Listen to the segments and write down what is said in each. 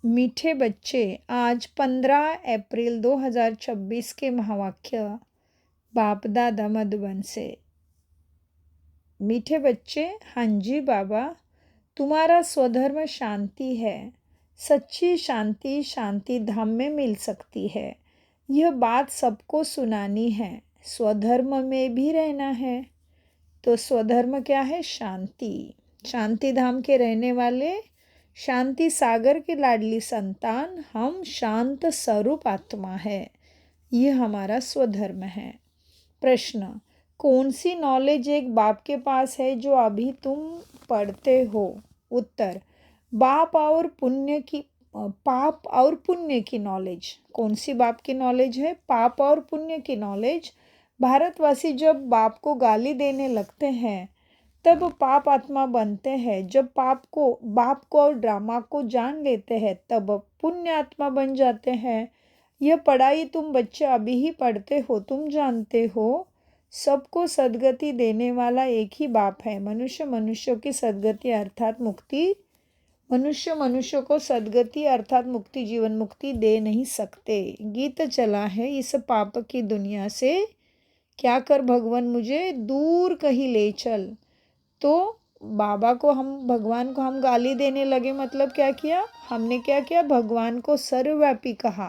मीठे बच्चे, आज 15 अप्रैल 2026 के महावाक्य बाप दादा मधुबन से। मीठे बच्चे, हाँ जी बाबा, तुम्हारा स्वधर्म शांति है। सच्ची शांति शांति धाम में मिल सकती है। यह बात सबको सुनानी है। स्वधर्म में भी रहना है। तो स्वधर्म क्या है? शांति। शांति धाम के रहने वाले, शांति सागर की लाडली संतान, हम शांत स्वरूप आत्मा है। यह हमारा स्वधर्म है। प्रश्न, कौन सी नॉलेज एक बाप के पास है जो अभी तुम पढ़ते हो? उत्तर, पाप और पुण्य की नॉलेज। कौन सी बाप की नॉलेज है? पाप और पुण्य की नॉलेज। भारतवासी जब बाप को गाली देने लगते हैं तब पाप आत्मा बनते हैं। जब बाप को और ड्रामा को जान लेते हैं तब पुण्य आत्मा बन जाते हैं। यह पढ़ाई तुम बच्चे अभी ही पढ़ते हो। तुम जानते हो सबको सद्गति देने वाला एक ही बाप है। मनुष्य की सद्गति अर्थात मुक्ति, मनुष्य को सद्गति अर्थात मुक्ति, जीवन मुक्ति दे नहीं सकते। गीत चला है, इस पाप की दुनिया से क्या कर भगवान मुझे दूर कहीं ले चल। तो भगवान को हम गाली देने लगे, मतलब क्या किया हमने? क्या किया? भगवान को सर्वव्यापी कहा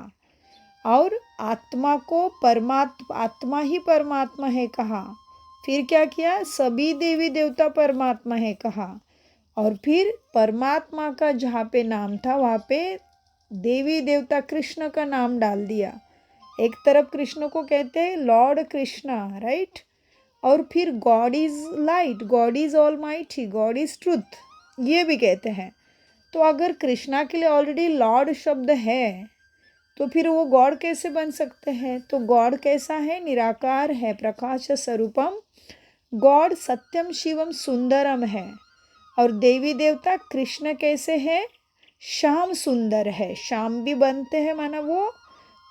और आत्मा को आत्मा ही परमात्मा है कहा। फिर क्या किया? सभी देवी देवता परमात्मा है कहा। और फिर परमात्मा का जहाँ पे नाम था वहाँ पे देवी देवता कृष्ण का नाम डाल दिया। एक तरफ कृष्ण को कहते हैं लॉर्ड कृष्णा, राइट? और फिर God is light, God is all mighty, God is truth, ये भी कहते हैं। तो अगर कृष्णा के लिए ऑलरेडी लॉर्ड शब्द है तो फिर वो गॉड कैसे बन सकते हैं? तो गॉड कैसा है? निराकार है, प्रकाश स्वरूपम। गॉड सत्यम शिवम सुंदरम है। और देवी देवता कृष्ण कैसे है? श्याम सुंदर है। श्याम भी बनते हैं, माना वो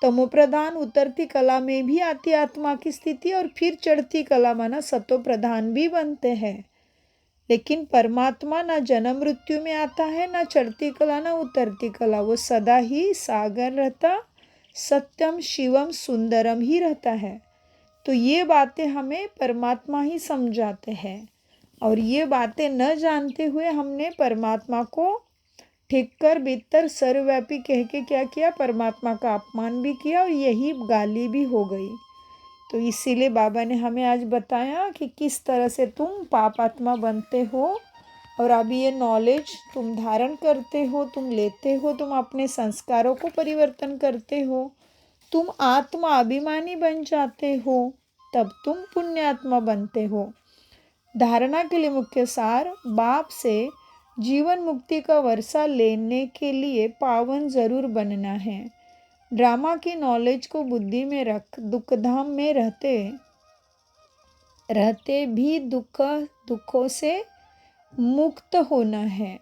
तमो प्रधान उतरती कला में भी आती आत्मा की स्थिति, और फिर चढ़ती कला माना सतो प्रधान भी बनते हैं। लेकिन परमात्मा ना जन्म मृत्यु में आता है, ना चढ़ती कला ना उतरती कला। वो सदा ही सागर रहता, सत्यम शिवम सुंदरम ही रहता है। तो ये बातें हमें परमात्मा ही समझाते हैं। और ये बातें न जानते हुए हमने परमात्मा को ठीक कर भीतर सर्वव्यापी कह के क्या किया? परमात्मा का अपमान भी किया और यही गाली भी हो गई। तो इसीलिए बाबा ने हमें आज बताया कि किस तरह से तुम पाप आत्मा बनते हो और अभी ये नॉलेज तुम धारण करते हो, तुम लेते हो, तुम अपने संस्कारों को परिवर्तन करते हो, तुम आत्मा अभिमानी बन जाते हो, तब तुम पुण्य आत्मा बनते हो। धारणा के लिए मुख्य सार, बाप से जीवन मुक्ति का वर्षा लेने के लिए पावन जरूर बनना है। ड्रामा की नॉलेज को बुद्धि में रख दुखधाम में रहते भी दुखों से मुक्त होना है।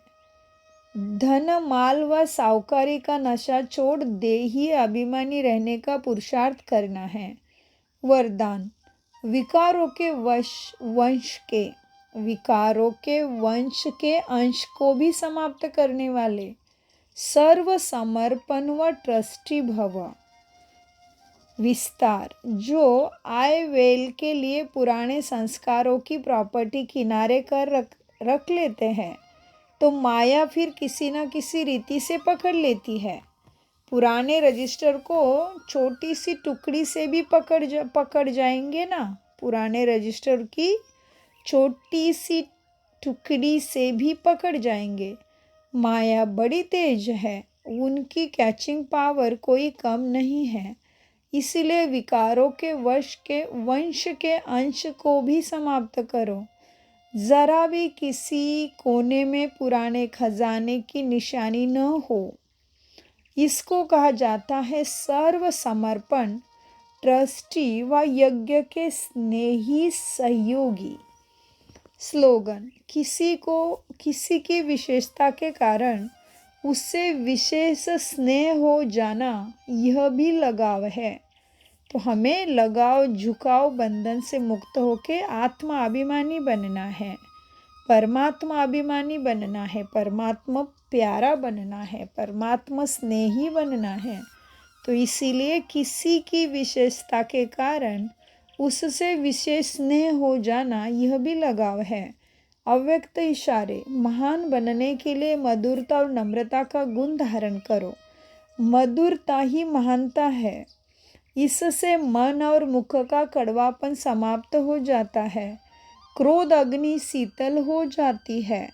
धन माल व सावकारी का नशा छोड़ देही अभिमानी रहने का पुरुषार्थ करना है। वरदान, विकारों के वंश के अंश को भी समाप्त करने वाले सर्व समर्पण व ट्रस्टी भव। विस्तार, जो आय वेल के लिए पुराने संस्कारों की प्रॉपर्टी किनारे कर रख लेते हैं तो माया फिर किसी न किसी रीति से पकड़ लेती है। पुराने रजिस्टर को छोटी सी टुकड़ी से भी पकड़ जाएंगे ना। पुराने रजिस्टर की छोटी सी टुकड़ी से भी पकड़ जाएंगे। माया बड़ी तेज है, उनकी कैचिंग पावर कोई कम नहीं है। इसलिए विकारों के वंश के अंश को भी समाप्त करो। जरा भी किसी कोने में पुराने खजाने की निशानी न हो। इसको कहा जाता है सर्व समर्पण, ट्रस्टी व यज्ञ के स्नेही सहयोगी। स्लोगन, किसी की विशेषता के कारण उससे विशेष स्नेह हो जाना, यह भी लगाव है। तो हमें लगाव झुकाव बंधन से मुक्त होके आत्मा अभिमानी बनना है। परमात्मा अभिमानी बनना है, परमात्मा प्यारा बनना है, परमात्मा स्नेही बनना है। तो इसीलिए किसी की विशेषता के कारण उससे विशेष स्नेह हो जाना, यह भी लगाव है। अव्यक्त इशारे, महान बनने के लिए मधुरता और नम्रता का गुण धारण करो। मधुरता ही महानता है। इससे मन और मुख का कड़वापन समाप्त हो जाता है। क्रोध अग्नि शीतल हो जाती है।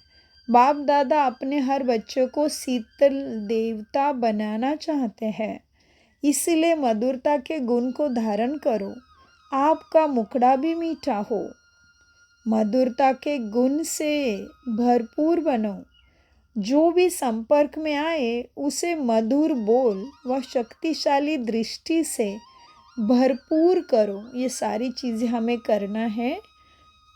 बाप दादा अपने हर बच्चे को शीतल देवता बनाना चाहते हैं। इसलिए मधुरता के गुण को धारण करो। आपका मुखड़ा भी मीठा हो। मधुरता के गुण से भरपूर बनो। जो भी संपर्क में आए उसे मधुर बोल व शक्तिशाली दृष्टि से भरपूर करो। ये सारी चीज़ें हमें करना है,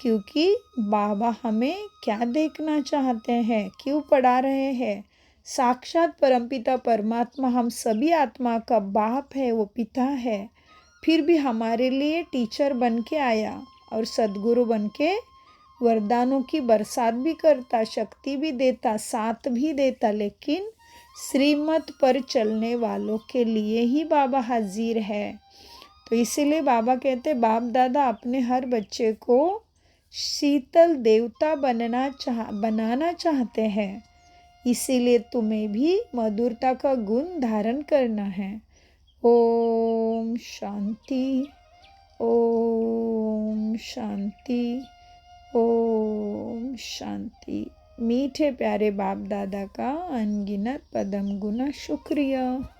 क्योंकि बाबा हमें क्या देखना चाहते हैं, क्यों पढ़ा रहे हैं। साक्षात परमपिता परमात्मा हम सभी आत्मा का बाप है, वो पिता है। फिर भी हमारे लिए टीचर बन के आया और सद्गुरु बन के वरदानों की बरसात भी करता, शक्ति भी देता, साथ भी देता। लेकिन श्रीमत पर चलने वालों के लिए ही बाबा हाजिर है। तो इसीलिए बाबा कहते बाप दादा अपने हर बच्चे को शीतल देवता बनाना चाहते हैं। इसीलिए तुम्हें भी मधुरता का गुण धारण करना है। ओम शांति, ओम शांति, ओम शांति। मीठे प्यारे बाप दादा का अनगिनत पदम गुना शुक्रिया।